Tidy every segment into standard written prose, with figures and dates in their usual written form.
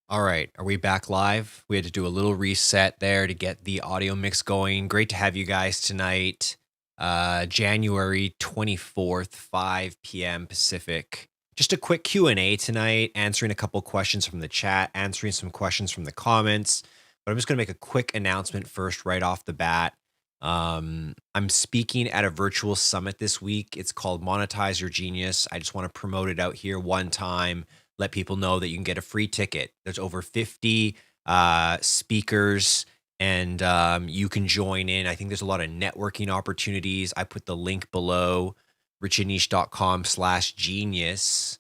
All right, are we back live? We had to do a little reset there to get the audio mix going. Great to have you guys tonight. January 24th, 5 p.m. Pacific. Just a quick Q&A tonight, answering a couple questions from the chat, answering some questions from the comments. But I'm just going to make a quick announcement first right off the bat. I'm speaking at a virtual summit this week. It's called Monetize Your Genius. I just want to promote it out here one time, let people know that you can get a free ticket. There's over 50 speakers, and you can join in. I think there's a lot of networking opportunities. I put the link below, richaniche.com/genius.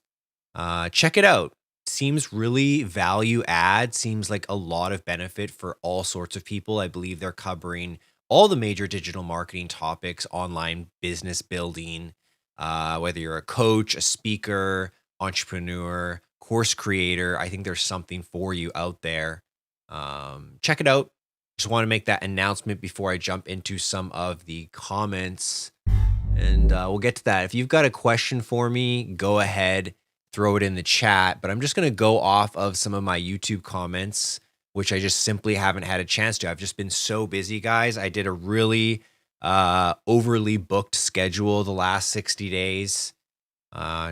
Check it out. Seems really value add, seems like a lot of benefit for all sorts of people. I believe they're covering all the major digital marketing topics, online business building, whether you're a coach, a speaker, entrepreneur, course creator. I think there's something for you out there. Check it out. Just want to make that announcement before I jump into some of the comments, and we'll get to that. If you've got a question for me, go ahead, throw it in the chat, but I'm just going to go off of some of my YouTube comments, which I just simply haven't had a chance to. I've just been so busy, guys. I did a really overly booked schedule the last 60 days.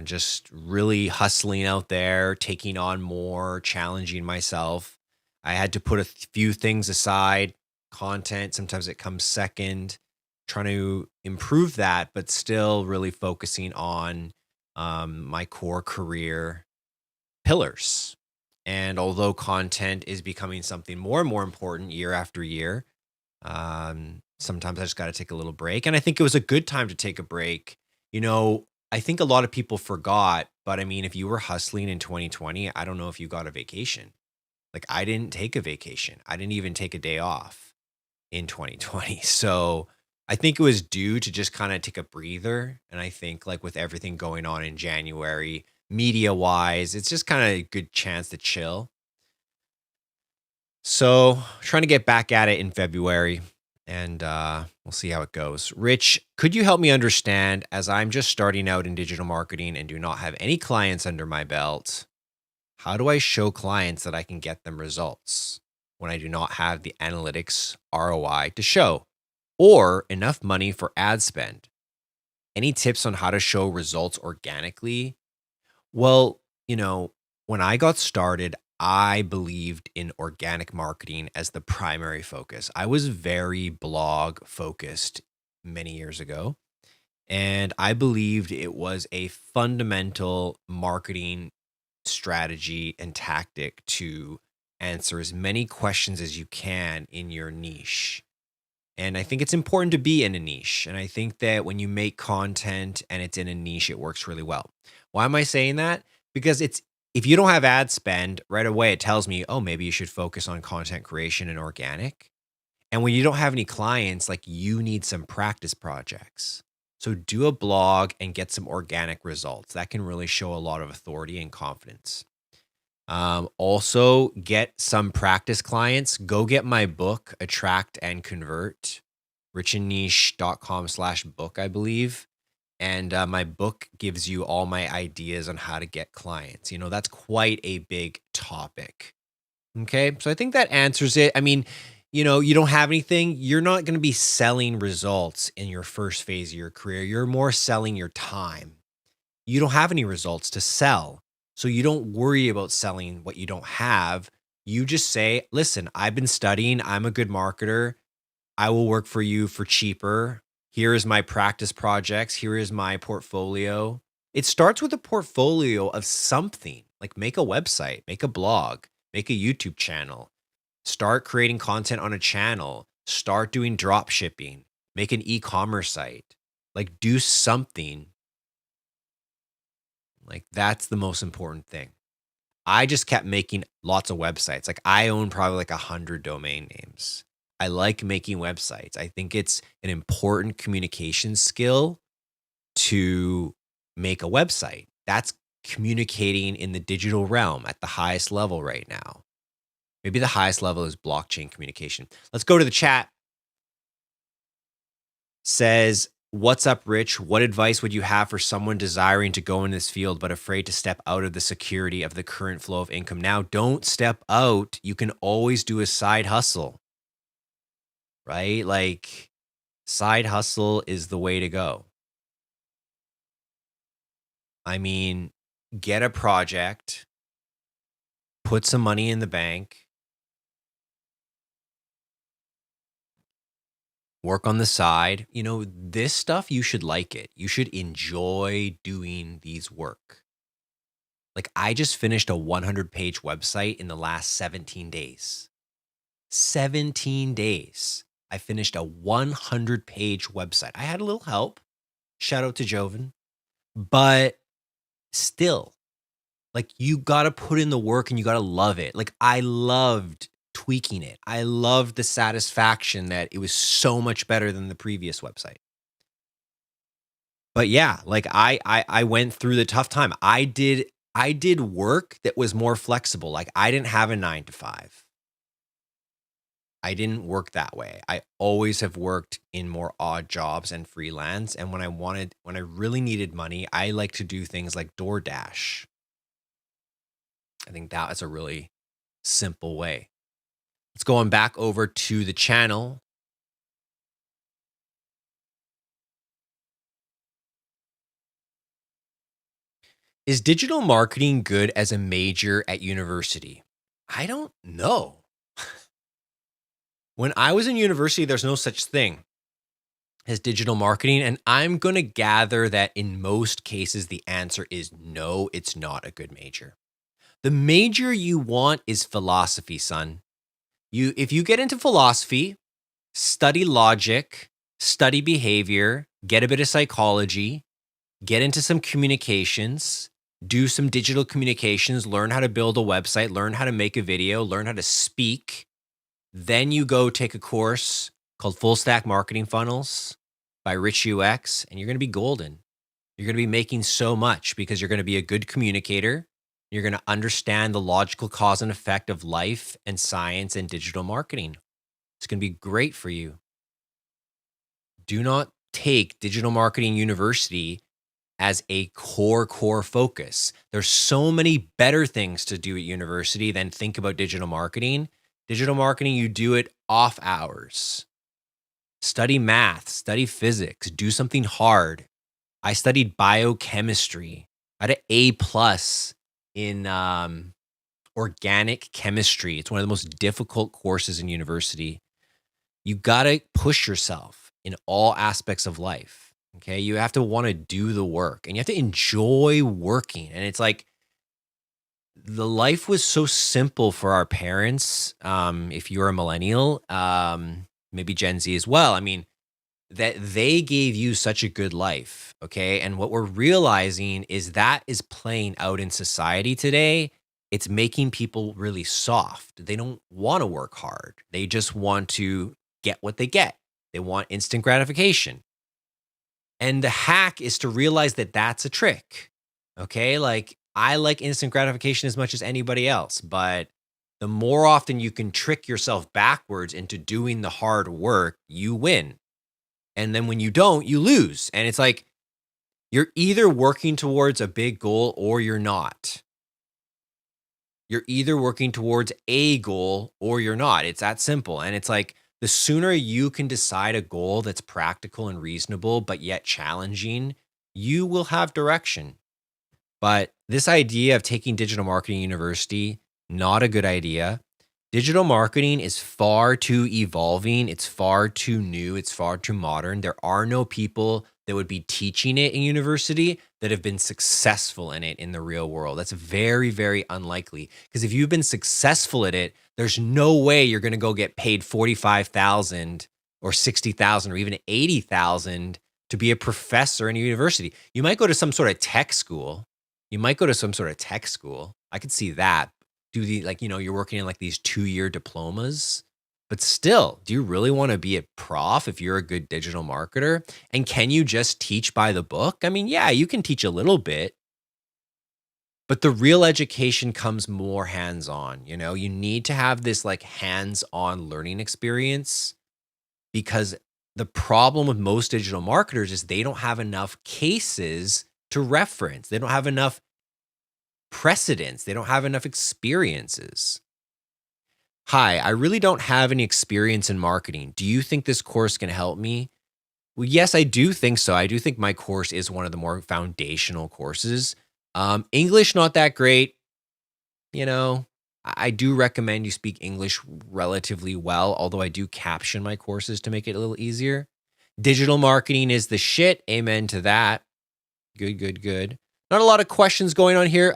Just really hustling out there, taking on more, challenging myself. I had to put a few things aside. Content, sometimes it comes second. Trying to improve that, but still really focusing on my core career pillars. And although content is becoming something more and more important year after year, sometimes I just got to take a little break. And I think it was a good time to take a break. I think a lot of people forgot, but I mean, if you were hustling in 2020, I don't know if you got a vacation. Like, I didn't take a vacation. I didn't even take a day off in 2020. So I think it was due to just kind of take a breather. And I think, like, with everything going on in January, media wise, it's just kind of a good chance to chill. So trying to get back at it in February, and we'll see how it goes. Rich, could you help me understand, as I'm just starting out in digital marketing and do not have any clients under my belt, how do I show clients that I can get them results when I do not have the analytics ROI to show or enough money for ad spend? Any tips on how to show results organically? Well, when I got started, I believed in organic marketing as the primary focus. I was very blog focused many years ago, and I believed it was a fundamental marketing strategy and tactic to answer as many questions as you can in your niche. And I think it's important to be in a niche. And I think that when you make content and it's in a niche, it works really well. Why am I saying that? Because if you don't have ad spend right away, it tells me, oh, maybe you should focus on content creation and organic. And when you don't have any clients, like, you need some practice projects. So do a blog and get some organic results. That can really show a lot of authority and confidence. Also, get some practice clients. Go get my book, Attract and Convert, richandniche.com/book, I believe. And my book gives you all my ideas on how to get clients. That's quite a big topic. Okay, so I think that answers it. I mean, you don't have anything, you're not going to be selling results in your first phase of your career. You're more selling your time. You don't have any results to sell. So you don't worry about selling what you don't have. You just say, listen, I've been studying. I'm a good marketer. I will work for you for cheaper. Here is my practice projects. Here is my portfolio. It starts with a portfolio of something, like make a website, make a blog, make a YouTube channel, start creating content on a channel, start doing drop shipping, make an e-commerce site, like do something. Like, that's the most important thing. I just kept making lots of websites. Like, I own probably like 100 domain names. I like making websites. I think it's an important communication skill to make a website. That's communicating in the digital realm at the highest level right now. Maybe the highest level is blockchain communication. Let's go to the chat. Says, What's up, Rich? What advice would you have for someone desiring to go in this field but afraid to step out of the security of the current flow of income? Now, don't step out. You can always do a side hustle, right? Like, side hustle is the way to go. I mean, get a project, put some money in the bank, work on the side. This stuff, you should like it. You should enjoy doing these work. Like, I just finished a 100-page website in the last 17 days. 17 days. I finished a 100-page website. I had a little help. Shout out to Joven. But still, like, you got to put in the work and you got to love it. Like, I loved tweaking it. I loved the satisfaction that it was so much better than the previous website. But yeah, like I went through the tough time. I did work that was more flexible. Like, I didn't have a 9 to 5. I didn't work that way. I always have worked in more odd jobs and freelance. And when I really needed money, I like to do things like DoorDash. I think that is a really simple way. Let's go on back over to the channel. Is digital marketing good as a major at university? I don't know. When I was in university, there's no such thing as digital marketing. And I'm going to gather that in most cases, the answer is no, it's not a good major. The major you want is philosophy, son. If you get into philosophy, study logic, study behavior, get a bit of psychology, get into some communications, do some digital communications, learn how to build a website, learn how to make a video, learn how to speak. Then you go take a course called Full Stack Marketing Funnels by Rich UX, and you're going to be golden. You're going to be making so much because you're going to be a good communicator. You're going to understand the logical cause and effect of life and science and digital marketing. It's going to be great for you. Do not take digital marketing university as a core focus. There's so many better things to do at university than think about digital marketing. Digital marketing, you do it off hours. Study math, study physics, do something hard. I studied biochemistry. I had an A+ in organic chemistry. It's one of the most difficult courses in university. You got to push yourself in all aspects of life. Okay. You have to want to do the work and you have to enjoy working. And it's like, the life was so simple for our parents. If you're a millennial, maybe Gen Z as well. I mean, that they gave you such a good life. Okay. And what we're realizing is that is playing out in society today. It's making people really soft. They don't want to work hard. They just want to get what they get. They want instant gratification. And the hack is to realize that that's a trick. Okay. Like, I like instant gratification as much as anybody else, but the more often you can trick yourself backwards into doing the hard work, you win. And then when you don't, you lose. And it's like, you're either working towards a big goal or you're not. You're either working towards a goal or you're not. It's that simple. And it's like, the sooner you can decide a goal that's practical and reasonable, but yet challenging, you will have direction. But this idea of taking digital marketing university, not a good idea. Digital marketing is far too evolving. It's far too new. It's far too modern. There are no people that would be teaching it in university that have been successful in it in the real world. That's very, very unlikely. Because if you've been successful at it, there's no way you're going to go get paid $45,000 or $60,000 or even $80,000 to be a professor in a university. You might go to some sort of tech school. I could see that. You're working in like these 2-year diplomas. But still, do you really want to be a prof if you're a good digital marketer? And can you just teach by the book? I mean, yeah, you can teach a little bit. But the real education comes more hands-on. You need to have this like hands-on learning experience because the problem with most digital marketers is they don't have enough cases to reference. They don't have enough precedents. They don't have enough experiences. Hi, I really don't have any experience in marketing. Do you think this course can help me? Well, yes, I do think so. I do think my course is one of the more foundational courses. English, not that great. You know, I do recommend you speak English relatively well, although I do caption my courses to make it a little easier. Digital marketing is the shit. Amen to that. Good, good, good. Not a lot of questions going on here.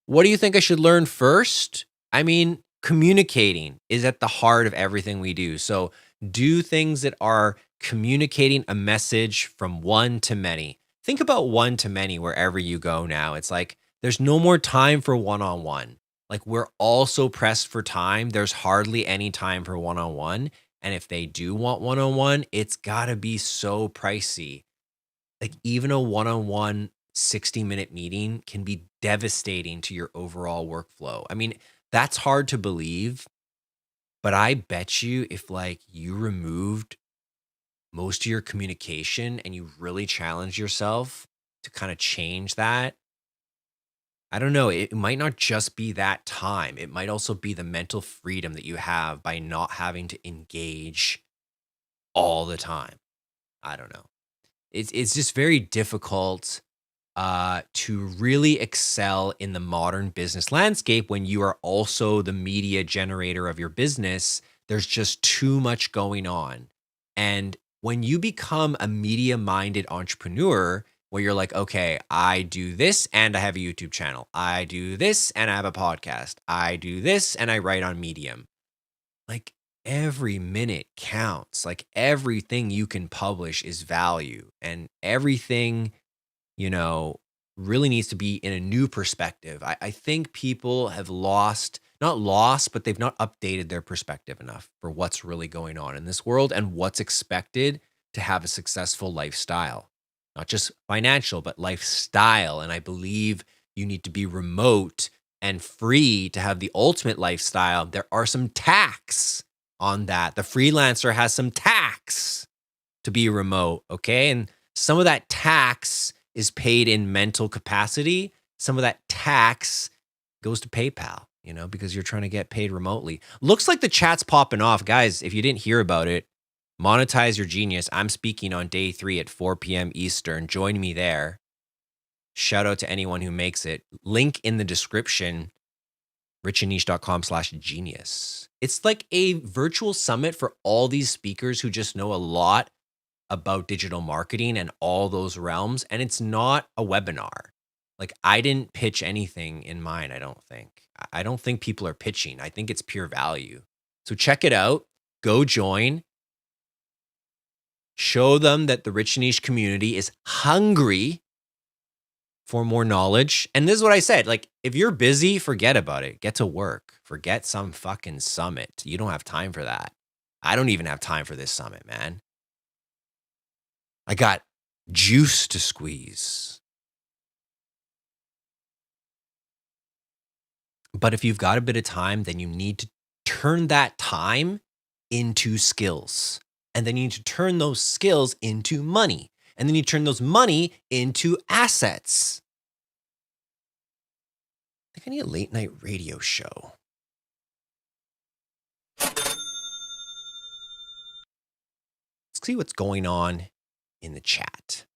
What do you think I should learn first? I mean, communicating is at the heart of everything we do. So do things that are communicating a message from one to many. Think about one to many wherever you go now. It's like there's no more time for one-on-one. Like we're all so pressed for time. There's hardly any time for one-on-one. And if they do want one-on-one, it's got to be so pricey. Like even a one-on-one 60-minute meeting can be devastating to your overall workflow. I mean, that's hard to believe, but I bet you if like you removed most of your communication and you really challenge yourself to kind of change that, I don't know, it might not just be that time. It might also be the mental freedom that you have by not having to engage all the time. I don't know. It's just very difficult to really excel in the modern business landscape when you are also the media generator of your business. There's just too much going on. And when you become a media minded entrepreneur, where you're like, okay, I do this and I have a YouTube channel. I do this and I have a podcast. I do this and I write on Medium. Like every minute counts. Like everything you can publish is value, and everything, really needs to be in a new perspective. I think people have not lost, but they've not updated their perspective enough for what's really going on in this world and what's expected to have a successful lifestyle, not just financial, but lifestyle. And I believe you need to be remote and free to have the ultimate lifestyle. There are some tax on that. The freelancer has some tax to be remote, okay? And some of that tax is paid in mental capacity. Some of that tax goes to PayPal, because you're trying to get paid remotely. Looks like the chat's popping off. Guys, if you didn't hear about it, Monetize Your Genius. I'm speaking on day 3 at 4 p.m. Eastern. Join me there. Shout out to anyone who makes it. Link in the description, richandniche.com/genius. It's like a virtual summit for all these speakers who just know a lot about digital marketing and all those realms. And it's not a webinar. Like I didn't pitch anything in mine, I don't think. I don't think people are pitching. I think it's pure value. So check it out. Go join. Show them that the Rich Niche community is hungry for more knowledge. And this is what I said. Like, if you're busy, forget about it. Get to work. Forget some fucking summit. You don't have time for that. I don't even have time for this summit, man. I got juice to squeeze. But if you've got a bit of time, then you need to turn that time into skills. And then you need to turn those skills into money. And then you turn those money into assets. I think I need a late night radio show. Let's see what's going on in the chat.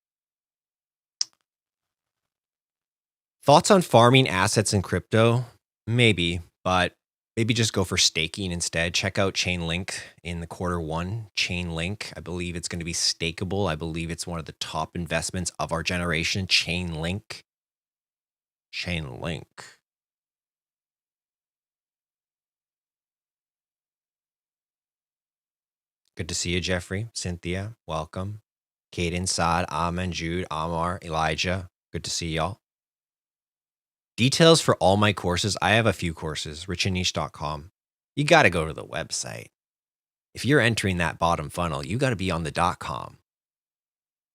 Thoughts on farming assets in crypto? Maybe, but maybe just go for staking instead. Check out Chainlink in the Q1. Chainlink, I believe it's going to be stakeable. I believe it's one of the top investments of our generation. Chainlink. Chainlink. Good to see you, Jeffrey. Cynthia, welcome. Caden, Saad, Amen, Jude, Amar, Elijah. Good to see y'all. Details for all my courses. I have a few courses, richandniche.com. You got to go to the website. If you're entering that bottom funnel, you got to be on the .com.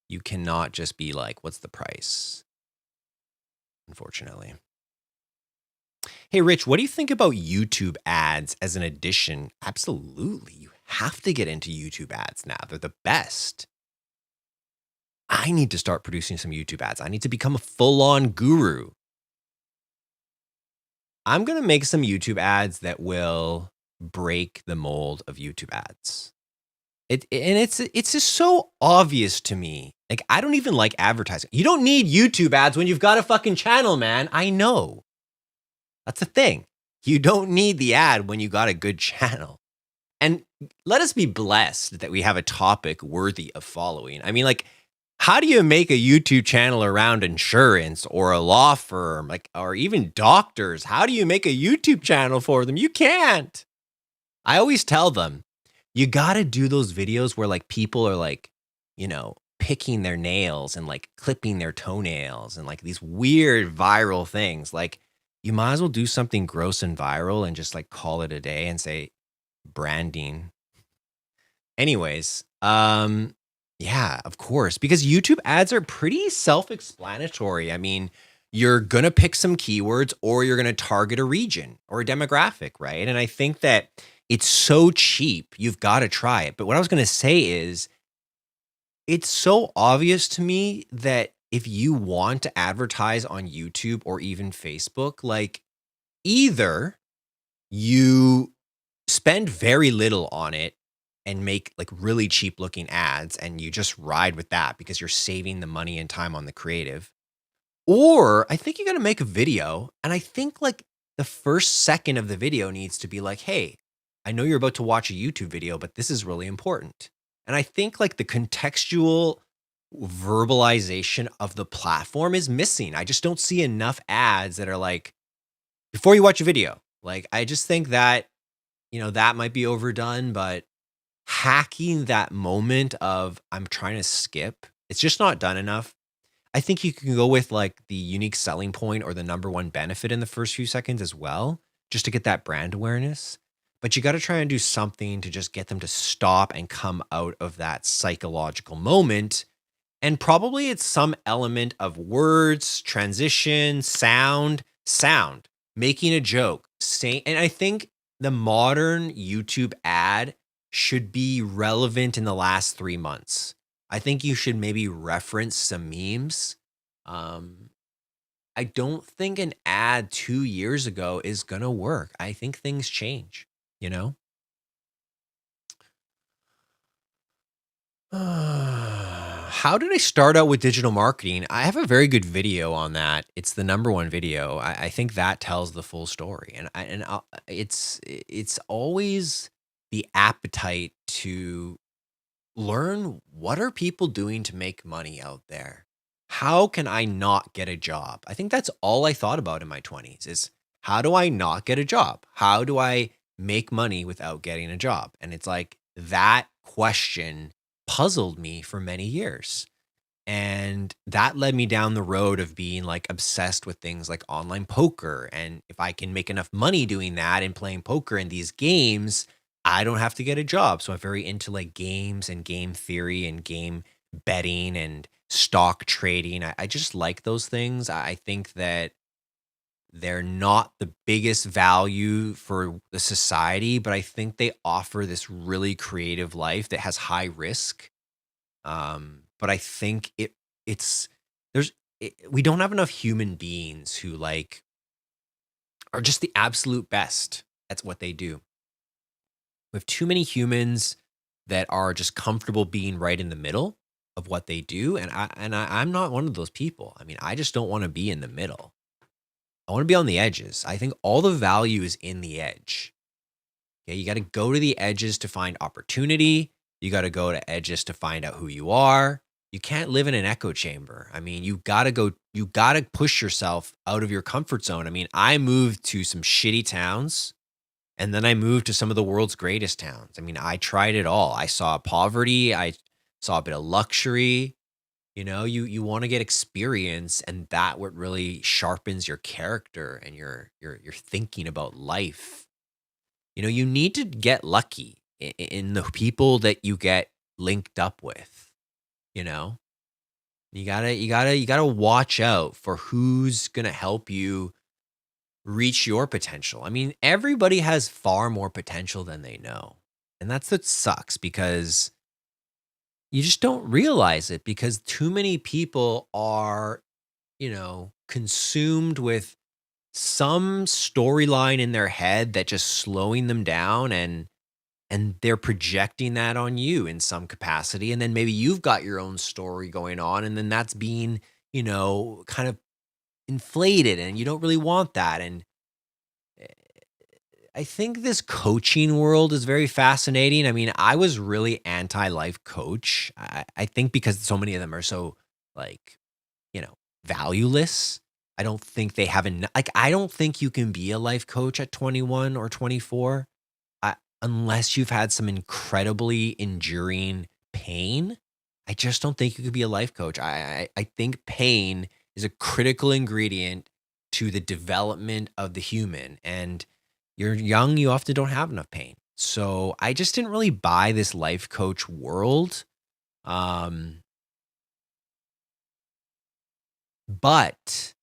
You cannot just be like, what's the price? Unfortunately. Hey, Rich, what do you think about YouTube ads as an addition? Absolutely. You have to get into YouTube ads now. They're the best. I need to start producing some YouTube ads. I need to become a full-on guru. I'm going to make some YouTube ads that will break the mold of YouTube ads. It's just so obvious to me. Like, I don't even like advertising. You don't need YouTube ads when you've got a fucking channel, man. I know. That's the thing. You don't need the ad when you got a good channel. And let us be blessed that we have a topic worthy of following. I mean, like, how do you make a YouTube channel around insurance or a law firm, like, or even doctors? How do you make a YouTube channel for them? You can't. I always tell them, you got to do those videos where like people are like, picking their nails and like clipping their toenails and like these weird viral things. Like, you might as well do something gross and viral and just like call it a day and say branding. Anyways, yeah, of course, because YouTube ads are pretty self-explanatory. I mean, you're going to pick some keywords or you're going to target a region or a demographic, right? And I think that it's so cheap, you've got to try it. But what I was going to say is, it's so obvious to me that if you want to advertise on YouTube or even Facebook, like, either you spend very little on it and make like really cheap looking ads and you just ride with that because you're saving the money and time on the creative. Or I think you got to make a video. And I think like the first second of the video needs to be like, hey, I know you're about to watch a YouTube video, but this is really important. And I think like the contextual verbalization of the platform is missing. I just don't see enough ads that are like, before you watch a video. Like, I just think that, that might be overdone, but hacking that moment of I'm trying to skip, it's just not done enough. I think you can go with like the unique selling point or the number one benefit in the first few seconds as well, just to get that brand awareness. But you got to try and do something to just get them to stop and come out of that psychological moment. And probably it's some element of words, transition, sound, making a joke, saying, and I think the modern YouTube ad should be relevant in the last 3 months. I think you should maybe reference some memes. I don't think an ad 2 years ago is going to work. I think things change, you know? How did I start out with digital marketing? I have a very good video on that. It's the number one video. I think that tells the full story, it's always the appetite to learn what are people doing to make money out there. How can I not get a job? I think that's all I thought about in my 20s is how do I not get a job? How do I make money without getting a job? And it's like that question puzzled me for many years. And that led me down the road of being like obsessed with things like online poker. And if I can make enough money doing that and playing poker in these games, I don't have to get a job. So I'm very into like games and game theory and game betting and stock trading. I just like those things. I think that they're not the biggest value for the society, but I think they offer this really creative life that has high risk. But I think we don't have enough human beings who like are just the absolute best at what they do. We have too many humans that are just comfortable being right in the middle of what they do, and I'm not one of those people. I mean, I just don't want to be in the middle. I want to be on the edges. I think all the value is in the edge. Okay, you got to go to the edges to find opportunity. You got to go to edges to find out who you are. You can't live in an echo chamber. I mean, you got to push yourself out of your comfort zone. I mean, I moved to some shitty towns and then I moved to some of the world's greatest towns. I mean, I tried it all. I saw poverty. I saw a bit of luxury. You want to get experience, and that what really sharpens your character and your thinking about life. You need to get lucky in the people that you get linked up with. You gotta watch out for who's gonna help you reach your potential. I mean, everybody has far more potential than they know. And that's what sucks because you just don't realize it because too many people are, consumed with some storyline in their head that just slowing them down and they're projecting that on you in some capacity and then maybe you've got your own story going on and then that's being, kind of inflated and you don't really want that and I think this coaching world is very fascinating. I mean, I was really anti-life coach. I think because so many of them are so like, valueless. I don't think they have like I don't think you can be a life coach at 21 or 24 unless you've had some incredibly enduring pain. I just don't think you could be a life coach. I think pain is a critical ingredient to the development of the human. And you're young, you often don't have enough pain. So I just didn't really buy this life coach world. Um, but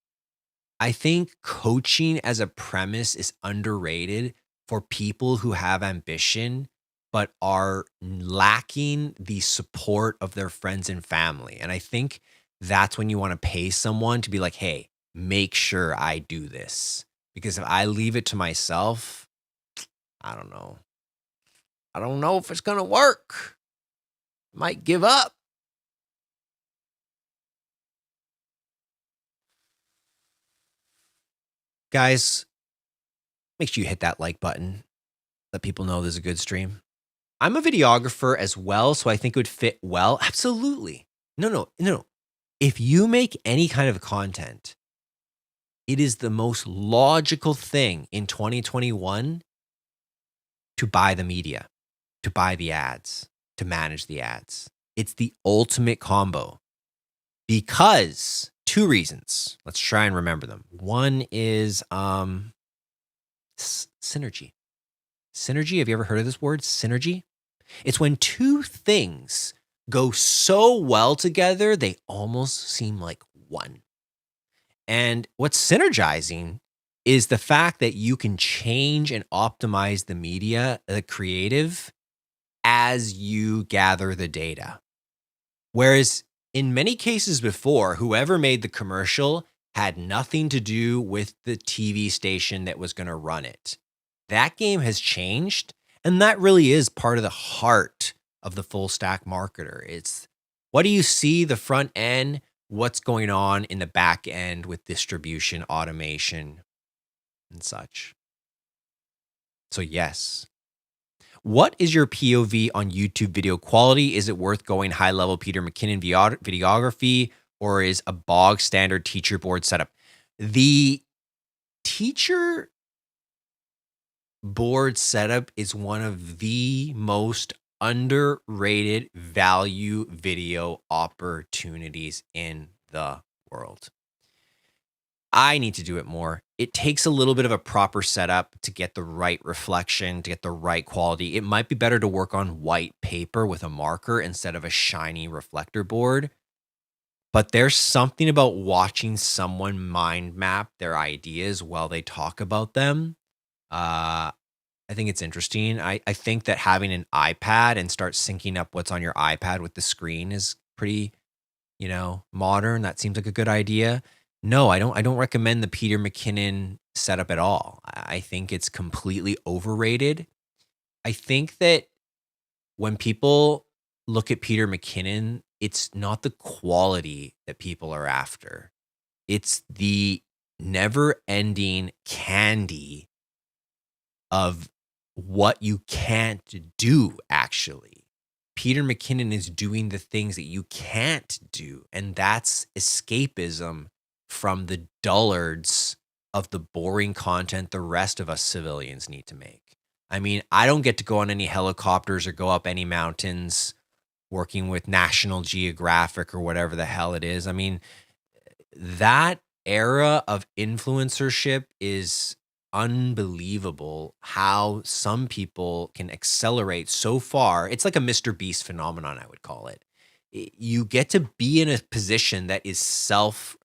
I think coaching as a premise is underrated for people who have ambition but are lacking the support of their friends and family. And I think that's when you want to pay someone to be like, hey, make sure I do this. Because if I leave it to myself, I don't know. I don't know if it's going to work. Might give up. Guys, make sure you hit that like button. Let people know there's a good stream. I'm a videographer as well, so I think it would fit well. Absolutely. No. If you make any kind of content, it is the most logical thing in 2021 to buy the media, to buy the ads, to manage the ads. It's the ultimate combo because two reasons. Let's try and remember them. One is synergy. Synergy, have you ever heard of this word? Synergy? It's when two things go so well together, they almost seem like one. And what's synergizing is the fact that you can change and optimize the media, the creative, as you gather the data. Whereas in many cases before, whoever made the commercial had nothing to do with the TV station that was going to run it. That game has changed. And that really is part of the heart of the full stack marketer. It's what do you see the front end? What's going on in the back end with distribution, automation, and such. So yes. What is your POV on YouTube video quality? Is it worth going high level Peter McKinnon videography or is a bog standard teacher board setup? The teacher board setup is one of the most underrated value video opportunities in the world. I need to do it more. It takes a little bit of a proper setup to get the right reflection, to get the right quality. It might be better to work on white paper with a marker instead of a shiny reflector board. But there's something about watching someone mind map their ideas while they talk about them. I think it's interesting. I think that having an iPad and start syncing up what's on your iPad with the screen is pretty, modern. That seems like a good idea. No, I don't recommend the Peter McKinnon setup at all. I think it's completely overrated. I think that when people look at Peter McKinnon, it's not the quality that people are after. It's the never-ending candy of what you can't do, actually. Peter McKinnon is doing the things that you can't do, and that's escapism from the dullards of the boring content the rest of us civilians need to make. I mean, I don't get to go on any helicopters or go up any mountains working with National Geographic or whatever the hell it is. I mean, that era of influencership is unbelievable how some people can accelerate so far. It's like a Mr. Beast phenomenon, I would call it. You get to be in a position that is self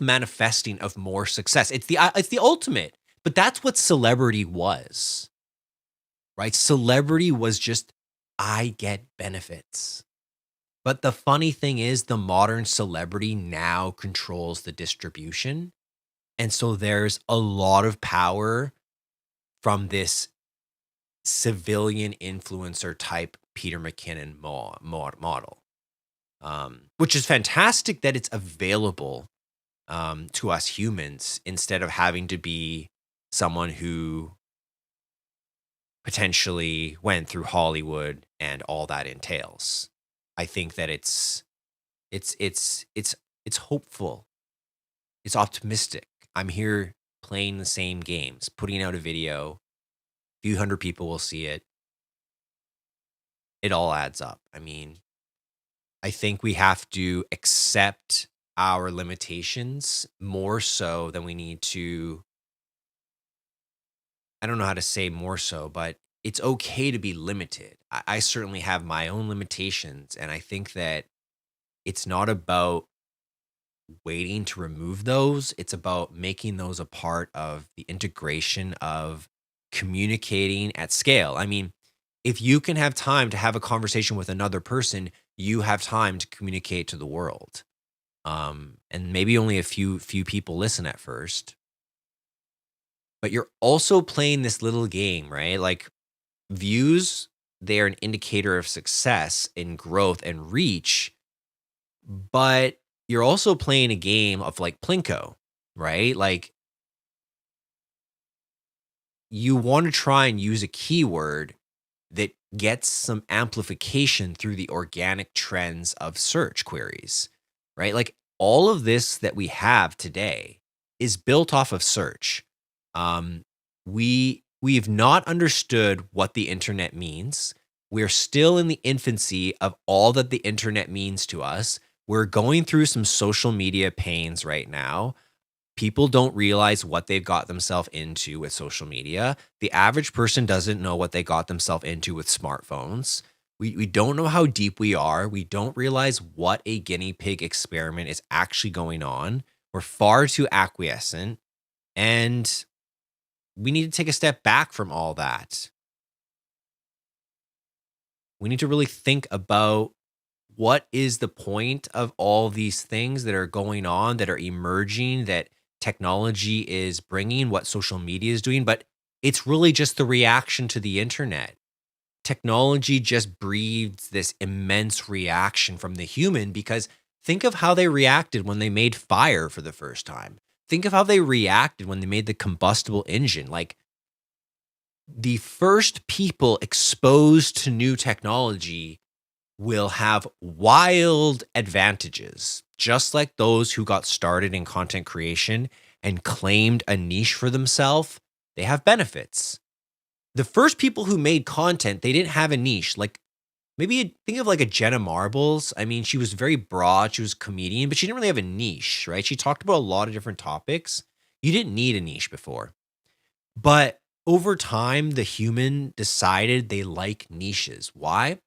manifesting of more success. It's the ultimate, but that's what celebrity was, right? Celebrity was just, I get benefits. But the funny thing is, the modern celebrity now controls the distribution. And so there's a lot of power from this civilian influencer type Peter McKinnon model, which is fantastic that it's available to us humans instead of having to be someone who potentially went through Hollywood and all that entails. I think that it's hopeful. It's optimistic. I'm here playing the same games, putting out a video, few hundred people will see it. It all adds up. I mean, I think we have to accept our limitations more so than we need to. I don't know how to say more so, but it's okay to be limited. I certainly have my own limitations. And I think that it's not about waiting to remove those, it's about making those a part of the integration of communicating at scale. I mean, if you can have time to have a conversation with another person, you have time to communicate to the world. And maybe only a few people listen at first, but you're also playing this little game, right? Like views, they are an indicator of success and growth and reach, but you're also playing a game of like Plinko, right? Like you want to try and use a keyword that gets some amplification through the organic trends of search queries, right? Like all of this that we have today is built off of search. Um, we've not understood what the internet means. We're still in the infancy of all that the internet means to us. We're going through some social media pains right now. People don't realize what they've got themselves into with social media. The average person doesn't know what they got themselves into with smartphones. We don't know how deep we are. We don't realize what a guinea pig experiment is actually going on. We're far too acquiescent. And we need to take a step back from all that. We need to really think about what is the point of all these things that are going on, that are emerging, that technology is bringing, what social media is doing, but it's really just the reaction to the internet. Technology just breeds this immense reaction from the human because think of how they reacted when they made fire for the first time. Think of how they reacted when they made the combustible engine. Like the first people exposed to new technology will have wild advantages, just like those who got started in content creation and claimed a niche for themselves. They have benefits. The first people who made content, they didn't have a niche. Like maybe think of like a Jenna Marbles. I mean, she was very broad. She was a comedian, but she didn't really have a niche, right? She talked about a lot of different topics. You didn't need a niche before. But over time, the human decided they like niches. Why?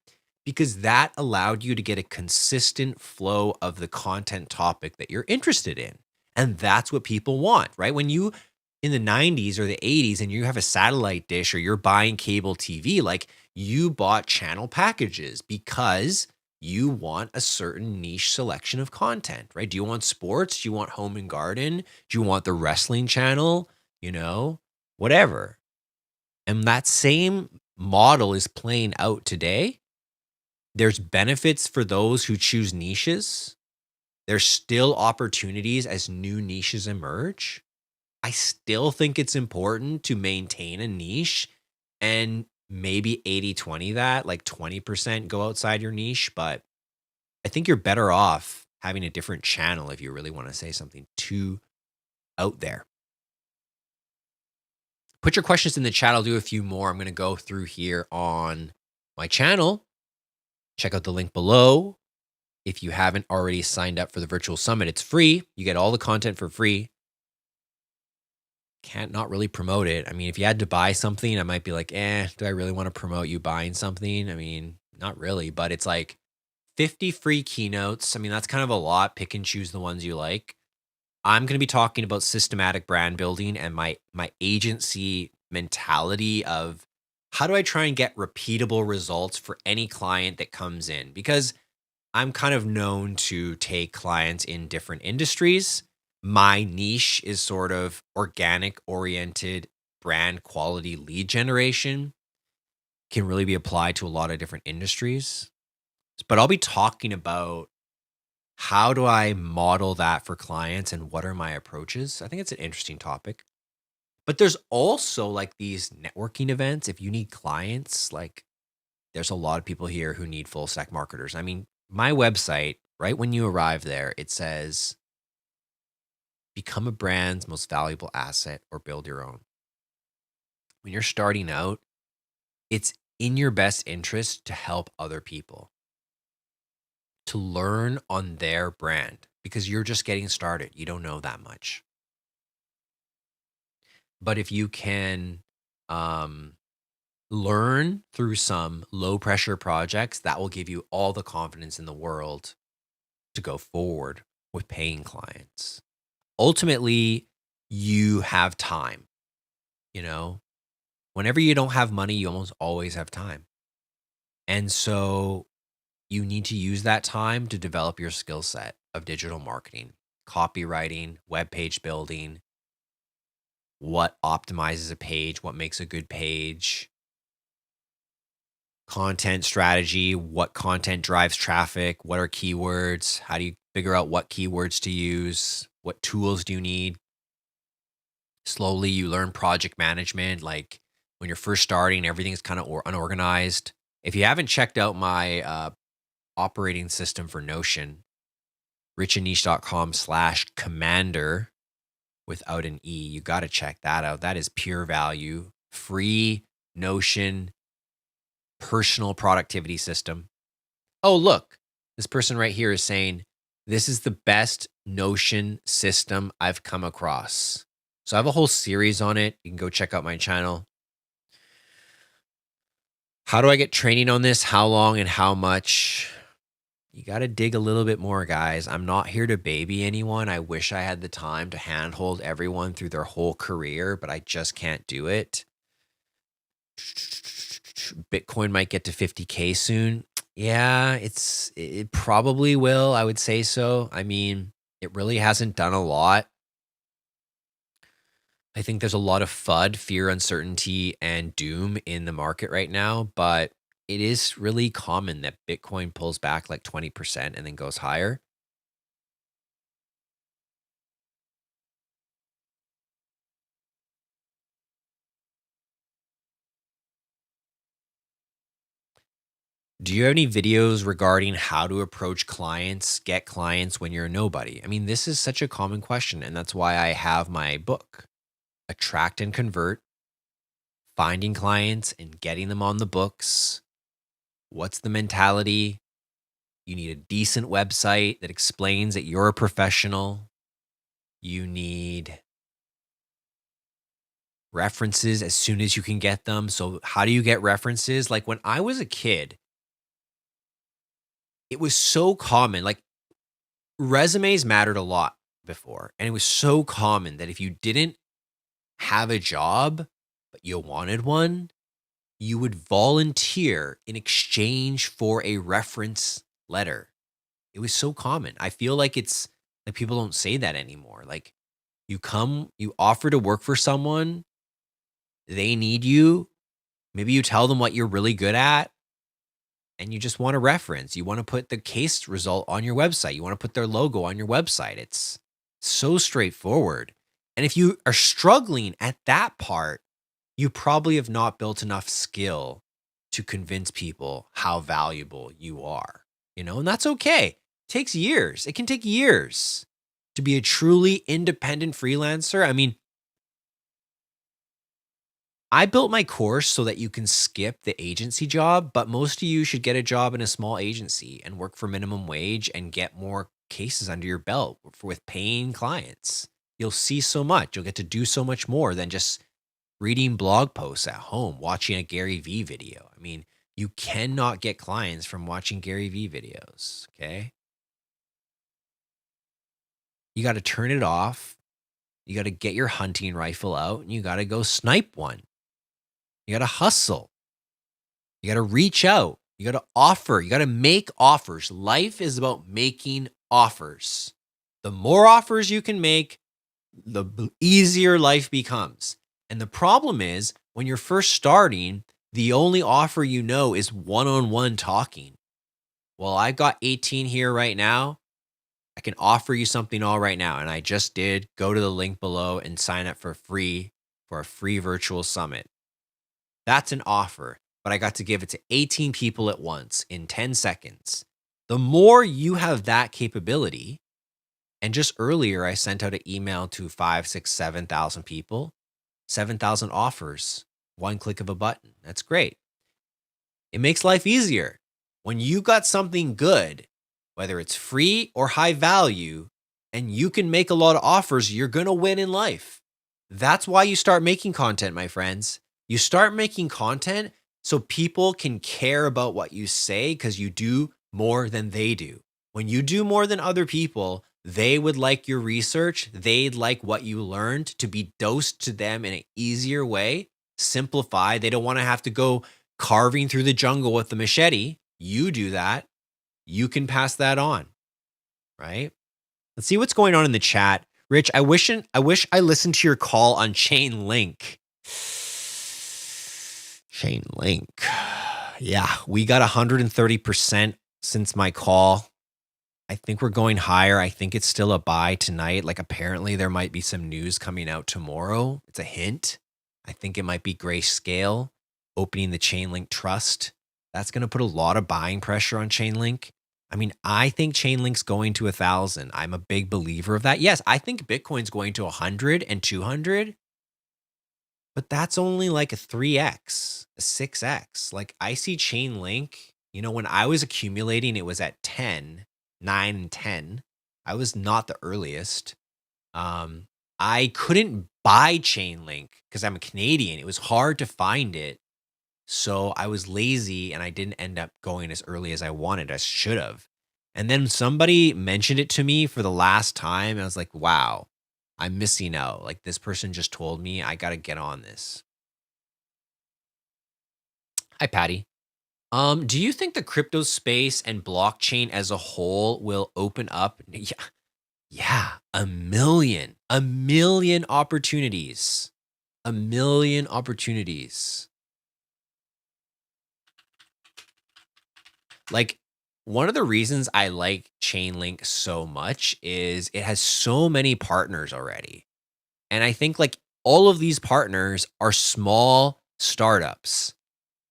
Because that allowed you to get a consistent flow of the content topic that you're interested in. And that's what people want, right? When you in the 90s or the 80s and you have a satellite dish or you're buying cable TV, like you bought channel packages because you want a certain niche selection of content, right? Do you want sports? Do you want home and garden? Do you want the wrestling channel? Whatever. And that same model is playing out today. There's benefits for those who choose niches. There's still opportunities as new niches emerge. I still think it's important to maintain a niche and maybe 80-20 that, like 20% go outside your niche. But I think you're better off having a different channel if you really want to say something too out there. Put your questions in the chat. I'll do a few more. I'm going to go through here on my channel. Check out the link below. If you haven't already signed up for the virtual summit, it's free. You get all the content for free. Can't not really promote it. I mean, if you had to buy something, I might be like, do I really want to promote you buying something? I mean, not really, but it's like 50 free keynotes. I mean, that's kind of a lot. Pick and choose the ones you like. I'm going to be talking about systematic brand building and my agency mentality of how do I try and get repeatable results for any client that comes in? Because I'm kind of known to take clients in different industries. My niche is sort of organic oriented brand quality lead generation, can really be applied to a lot of different industries. But I'll be talking about how do I model that for clients and what are my approaches. I think it's an interesting topic. But there's also like these networking events. If you need clients, like there's a lot of people here who need full stack marketers. I mean, my website, right when you arrive there, it says become a brand's most valuable asset or build your own. When you're starting out, it's in your best interest to help other people, to learn on their brand because you're just getting started. You don't know that much. But if you can um, learn through some low pressure projects, that will give you all the confidence in the world to go forward with paying clients. Ultimately, you have time, you know? Whenever you don't have money, you almost always have time. And so you need to use that time to develop your skill set of digital marketing, copywriting, web page building, what optimizes a page, what makes a good page, content strategy, what content drives traffic, what are keywords, how do you figure out what keywords to use, what tools do you need. Slowly you learn project management. Like when you're first starting, everything's kind of unorganized. If you haven't checked out my operating system for Notion, richandniche.com/commander without an E, you got to check that out. That is pure value, free Notion personal productivity system. Oh, look, this person right here is saying, this is the best Notion system I've come across. So I have a whole series on it. You can go check out my channel. How do I get training on this? How long and how much? You got to dig a little bit more, guys. I'm not here to baby anyone. I wish I had the time to handhold everyone through their whole career, but I just can't do it. Bitcoin might get to 50K soon. Yeah, it probably will. I would say so. I mean, it really hasn't done a lot. I think there's a lot of FUD, fear, uncertainty, and doom in the market right now, but it is really common that Bitcoin pulls back like 20% and then goes higher. Do you have any videos regarding how to approach clients, get clients when you're a nobody? I mean, this is such a common question, and that's why I have my book, Attract and Convert, finding clients and getting them on the books. What's the mentality? You need a decent website that explains that you're a professional. You need references as soon as you can get them. So, how do you get references? Like when I was a kid, it was so common. Like resumes mattered a lot before. And it was so common that if you didn't have a job, but you wanted one, you would volunteer in exchange for a reference letter. It was so common. I feel like it's like people don't say that anymore. Like you come, you offer to work for someone, they need you. Maybe you tell them what you're really good at and you just want a reference. You want to put the case result on your website. You want to put their logo on your website. It's so straightforward. And if you are struggling at that part, you probably have not built enough skill to convince people how valuable you are, and that's okay. It takes years. It can take years to be a truly independent freelancer. I mean, I built my course so that you can skip the agency job, but most of you should get a job in a small agency and work for minimum wage and get more cases under your belt with paying clients. You'll see so much. You'll get to do so much more than just reading blog posts at home, watching a Gary Vee video. I mean, you cannot get clients from watching Gary Vee videos, okay? You got to turn it off. You got to get your hunting rifle out and you got to go snipe one. You got to hustle. You got to reach out. You got to offer. You got to make offers. Life is about making offers. The more offers you can make, the easier life becomes. And the problem is when you're first starting, the only offer you know is one-on-one talking. Well, I've got 18 here right now. I can offer you something all right now. And I just did. Go to the link below and sign up for a free virtual summit. That's an offer, but I got to give it to 18 people at once in 10 seconds. The more you have that capability, and just earlier I sent out an email to 5, 6, 7,000 people, 7,000 offers, one click of a button. That's great. It makes life easier. When you got something good, whether it's free or high value, and you can make a lot of offers, you're going to win in life. That's why you start making content, my friends. You start making content so people can care about what you say because you do more than they do. When you do more than other people, they would like your research. They'd like what you learned to be dosed to them in an easier way, simplified. They don't want to have to go carving through the jungle with the machete. You do that. You can pass that on, right? Let's see what's going on in the chat. Rich, I wish I listened to your call on Chain Link. Chain Link. Yeah, we got 130% since my call. I think we're going higher. I think it's still a buy tonight. Like apparently there might be some news coming out tomorrow. It's a hint. I think it might be Grayscale opening the Chainlink Trust. That's going to put a lot of buying pressure on Chainlink. I mean, I think Chainlink's going to 1,000. I'm a big believer of that. Yes, I think Bitcoin's going to 100 and 200, but that's only like a 3x, a 6x. Like I see Chainlink, when I was accumulating, it was at 10, 9 and 10. I was not the earliest. I couldn't buy Chainlink because I'm a Canadian. It was hard to find it. So I was lazy and I didn't end up going as early as I wanted. I should have. And then somebody mentioned it to me for the last time. And I was like, wow, I'm missing out. Like this person just told me I got to get on this. Hi, Patty. Do you think the crypto space and blockchain as a whole will open up? Yeah, a million opportunities. A million opportunities. Like one of the reasons I like Chainlink so much is it has so many partners already. And I think like all of these partners are small startups.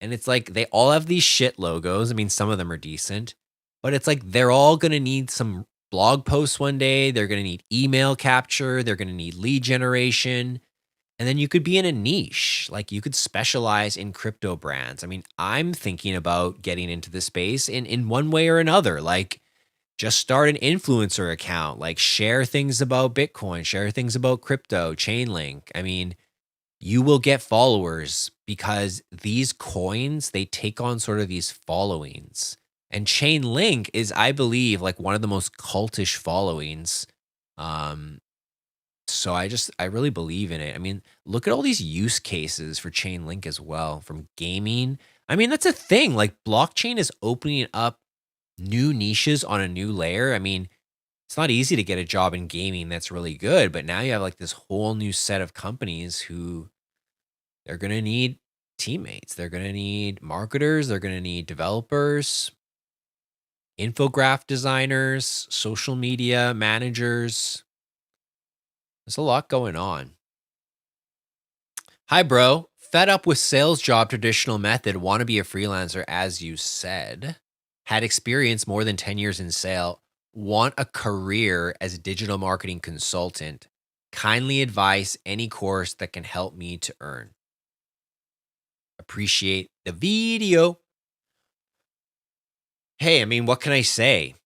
And it's like they all have these shit logos. I mean, some of them are decent, but it's like they're all going to need some blog posts one day. They're going to need email capture. They're going to need lead generation. And then you could be in a niche, like you could specialize in crypto brands. I mean, I'm thinking about getting into the space in one way or another, like just start an influencer account, like share things about Bitcoin, share things about crypto, Chainlink. I mean, you will get followers because these coins, they take on sort of these followings. And Chainlink is, I believe, like one of the most cultish followings. So I really believe in it. I mean, look at all these use cases for Chainlink as well, from gaming. I mean, that's a thing. Like blockchain is opening up new niches on a new layer. I mean, it's not easy to get a job in gaming that's really good, but now you have like this whole new set of companies who they're going to need teammates. They're going to need marketers. They're going to need developers, infographic designers, social media managers. There's a lot going on. Hi, bro. Fed up with sales job traditional method. Want to be a freelancer, as you said. Had experience more than 10 years in sale. Want a career as a digital marketing consultant. Kindly advise any course that can help me to earn. Appreciate the video. Hey, I mean, what can I say?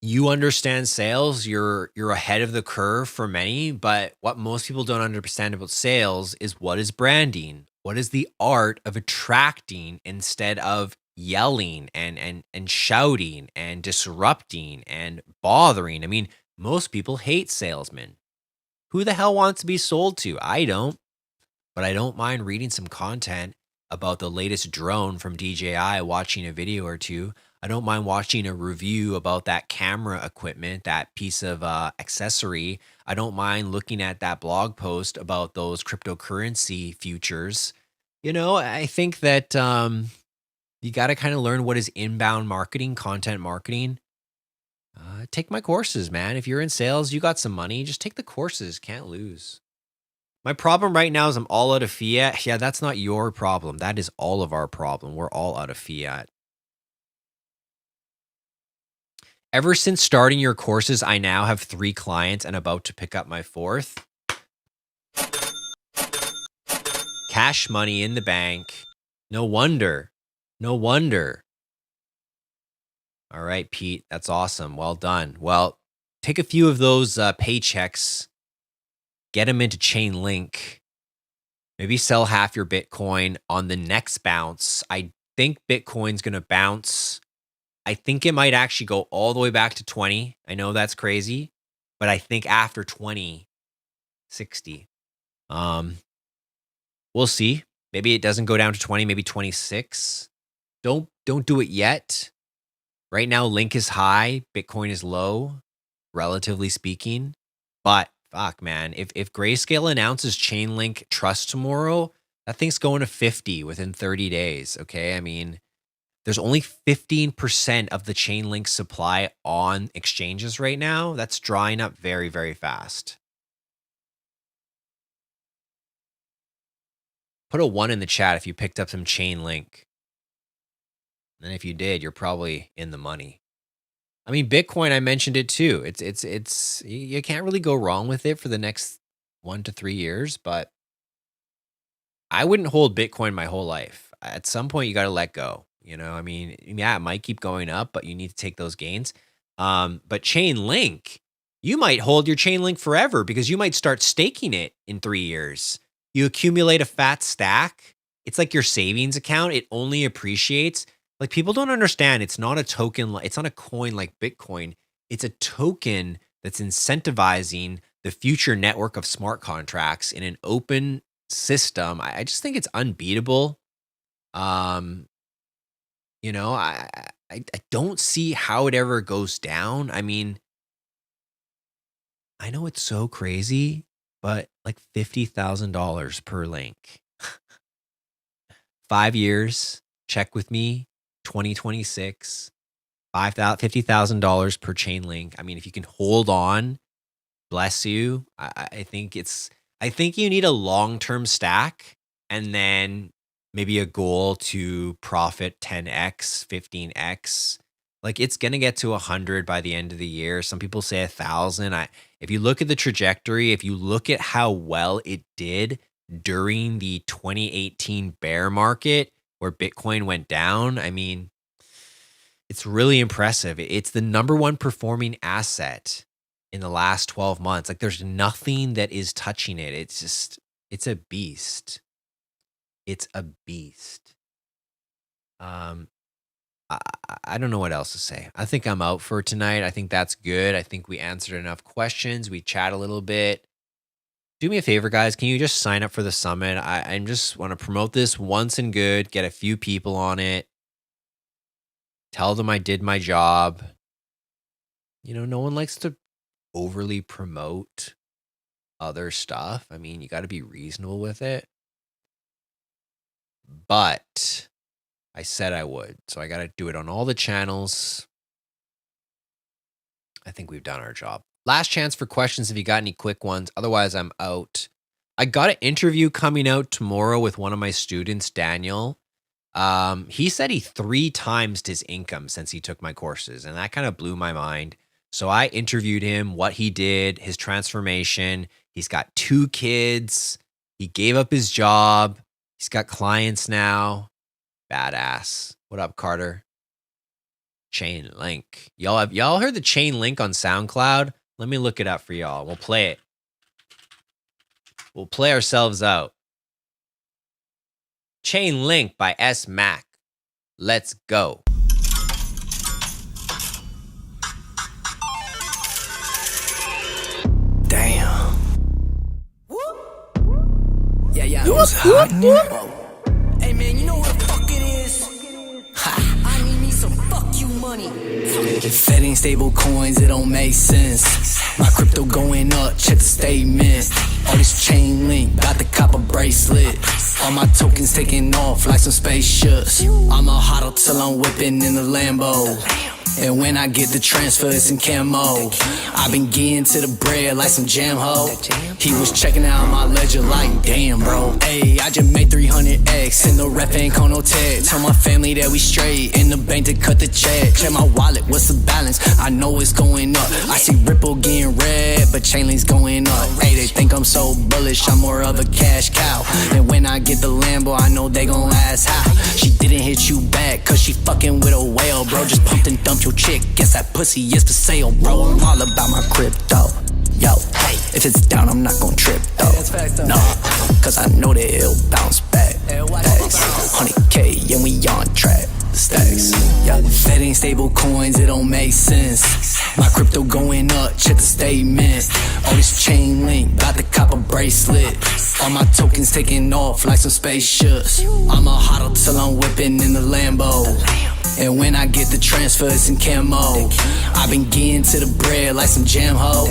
You understand sales, you're ahead of the curve for many, but what most people don't understand about sales is what is branding? What is the art of attracting instead of yelling and shouting and disrupting and bothering? I mean, most people hate salesmen. Who the hell wants to be sold to? I don't, but I don't mind reading some content about the latest drone from DJI, watching a video or two. I don't mind watching a review about that camera equipment, that piece of accessory. I don't mind looking at that blog post about those cryptocurrency futures. I think that you got to kind of learn what is inbound marketing, content marketing. Take my courses, man. If you're in sales, you got some money, just take the courses. Can't lose. My problem right now is I'm all out of fiat. Yeah, that's not your problem. That is all of our problem. We're all out of fiat. Ever since starting your courses, I now have 3 clients and about to pick up my 4th. Cash money in the bank. No wonder. No wonder. All right, Pete, that's awesome. Well done. Well, take a few of those paychecks, get them into Chainlink, maybe sell half your Bitcoin on the next bounce. I think Bitcoin's going to bounce. I think it might actually go all the way back to 20. I know that's crazy, but I think after 20, 60. We'll see. Maybe it doesn't go down to 20, maybe 26. Don't do it yet. Right now, Link is high, Bitcoin is low, relatively speaking. But fuck, man, if Grayscale announces Chainlink Trust tomorrow, that thing's going to 50 within 30 days. Okay, I mean, there's only 15% of the Chainlink supply on exchanges right now. That's drying up very, very fast. Put a 1 in the chat if you picked up some Chainlink. And if you did, you're probably in the money. I mean, Bitcoin, I mentioned it too. It's you can't really go wrong with it for the next 1 to 3 years, but I wouldn't hold Bitcoin my whole life. At some point, you got to let go. I mean, yeah, it might keep going up, but you need to take those gains. But Chainlink, you might hold your Chainlink forever because you might start staking it in 3 years. You accumulate a fat stack. It's like your savings account. It only appreciates. Like, people don't understand. It's not a token. It's not a coin like Bitcoin. It's a token that's incentivizing the future network of smart contracts in an open system. I just think it's unbeatable. I don't see how it ever goes down. I mean, I know it's so crazy, but like $50,000 per link. 5 years, check with me. 2026, $50,000 per Chainlink. I mean, if you can hold on, bless you. I think you need a long-term stack and then maybe a goal to profit 10x, 15x. Like, it's going to get to 100 by the end of the year. Some people say 1,000. If you look at the trajectory, if you look at how well it did during the 2018 bear market, where Bitcoin went down, I mean, it's really impressive. It's the number 1 performing asset in the last 12 months. Like, there's nothing that is touching it. It's a beast. It's a beast. I don't know what else to say. I think I'm out for tonight. I think that's good. I think we answered enough questions. We chat a little bit. Do me a favor, guys. Can you just sign up for the summit? I just want to promote this once and good, get a few people on it. Tell them I did my job. No one likes to overly promote other stuff. I mean, you got to be reasonable with it. But I said I would, so I got to do it on all the channels. I think we've done our job. Last chance for questions if you got any quick ones. Otherwise, I'm out. I got an interview coming out tomorrow with one of my students, Daniel. He said he 3 times his income since he took my courses, and that kind of blew my mind. So I interviewed him, what he did, his transformation. He's got 2 kids. He gave up his job. He's got clients now. Badass. What up, Carter? Chainlink. Y'all heard the Chainlink on SoundCloud? Let me look it up for y'all. We'll play it. We'll play ourselves out. Chainlink by S. Mac. Let's go. Damn. Yeah, it was hot in here. Hey, man, If it ain't stable coins, it don't make sense. My crypto going up, check the statement. All this chain link, got the copper bracelet. All my tokens taking off like some spaceships. I'ma hodl till I'm whipping in the Lambo. And when I get the transfer, it's in camo. I been getting to the bread like some jam ho. He was checking out my ledger like, damn, bro. Ayy, I just made 300x and the rep ain't call no tag. Tell my family that we straight in the bank to cut the check. Check my wallet, what's the balance? I know it's going up. I see Ripple getting red, but Chainlink's going up. Ayy, they think I'm so bullish, I'm more of a cash cow. And when I get the Lambo, I know they gon' ask how. She didn't hit you back, cause she fucking with a whale, bro. Just pumped and dumped your chick, guess that pussy is for sale, bro. I'm all about my crypto. Yo, hey, if it's down, I'm not gon' trip though. No, cause I know that it'll bounce back. Stacks, 100K and we on track. Stacks, yeah. If it ain't stable coins, it don't make sense. My crypto going up, check the statement. All this chain link, got the copper bracelet. All my tokens taking off like some spaceships. I'ma hodl till I'm whipping in the Lambo. And when I get the transfer, it's in camo. I been getting to the bread like some jam ho.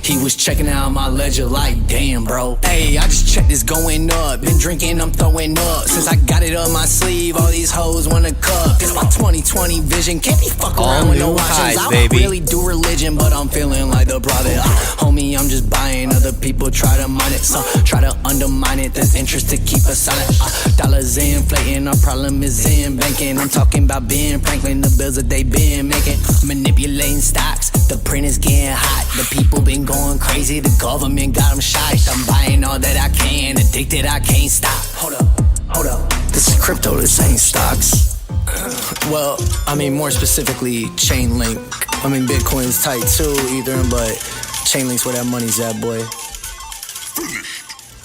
He was checking out my ledger like, damn, bro. Ayy, I just checked this going up. Been drinking, I'm throwing up. Since I got it up my sleeve, all these hoes wanna cup. This my 2020 vision, can't be fuck around with no options. I don't really do religion, but I'm feeling like the prophet. Homie, I'm just buying, other people try to mine it. Some try to undermine it, there's interest to keep us silent. Dollars inflating, our problem is in banking. I'm talking about Ben Franklin, the bills that they been making. Manipulating stocks, the print is getting hot. The people been going crazy, the government got them shot. I'm buying all that I can, addicted, I can't stop. Hold up, this is crypto, this ain't stocks. Well, I mean more specifically Chainlink. I mean Bitcoin's tight too, Ethereum, but Chainlink's where that money's at, boy.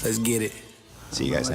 Let's get it. See you guys next